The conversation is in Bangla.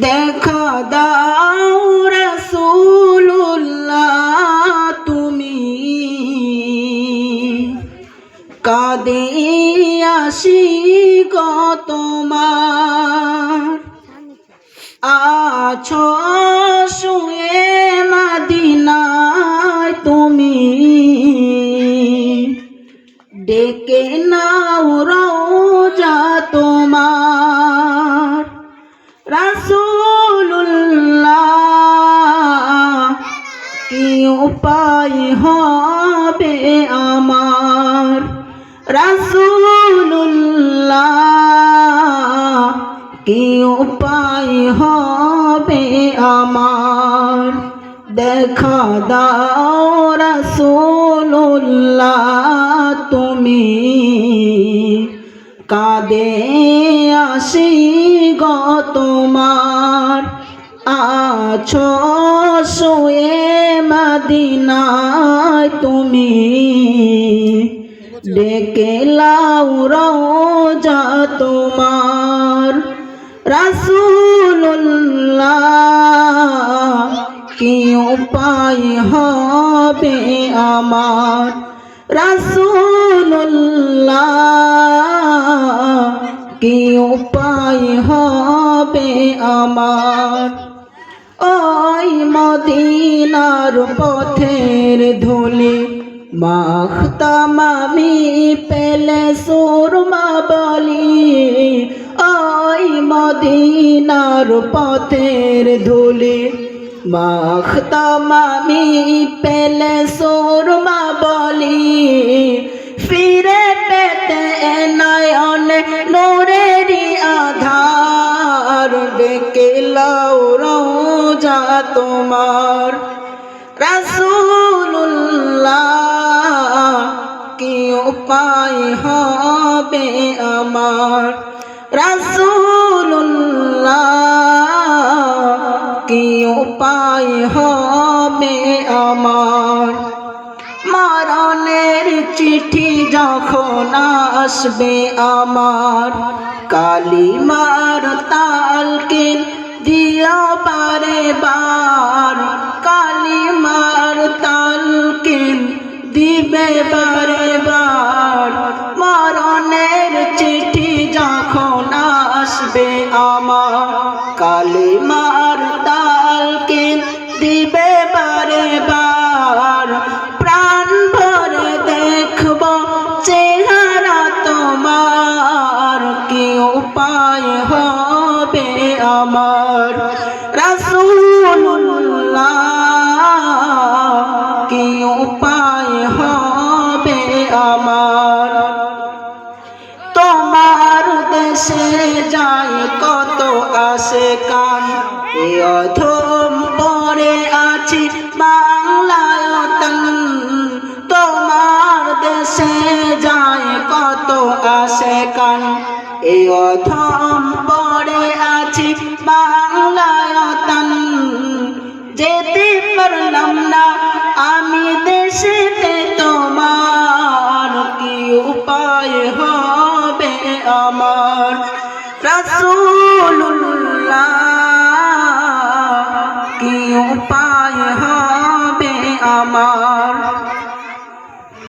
দেখা দাও রাসূলুল্লাহ তুমি কাঁদে আসি গো তোমার আছো শুয়ে মদিনায় তুমি ডেকে নাও রওজা তোমার রাসূলুল্লাহ কি উপায় হবে আমার রাসূলুল্লাহ কি উপায় হবে আমার দেখা দাও রাসূলুল্লাহ তুমি কাঁদে আসি গো তোমার আছো শুয়ে মদিনায় তুমি ডেকে লাও রওজা তোমার রাসূলুল্লাহ কি উপায় হবে আমার রাসূলুল্লাহ কি উপায় হবে আমার ওই মদিনার পথের ধুলি মাখতাম আমি পেলে সুরমা বলি ওই মদিনার পথের ধুলি মাখতাম আমি পেলে সুরমা বলি ফিরে পেতে নয়নে নূরেরি আধার ডেকে লাও রওজা তোমার রাসূলুল্লাহ কি উপায় হবে আমার রাসূলুল্লাহ কি উপায় হবে আমার মরণের চিঠি যখন আসবে আমার কালিমার তালকিন দিও বারে বার কালিমার তালকিন দিবে বারে বার মরণের চিঠি যখন আসবে আমার কালিমার তালকিন দিবে বারে বার প্রাণ ভরে দেখব চেহারা তোমার কি উপায় হবে আমার রাসূলুল্লাহ কি উপায় হবে আমার তোমার দেশে যায় কত আশিকান এ অধম পড়ে আছি বাংলায়তন তোমার দেশে যায় কত আশিকান এ অধম পড়ে আছি বাংলায়তন যেতে পারলাম না আমি দেশেতে তোমার কি উপায় হবে আমার রাসূলুল্লাহ কি উপায়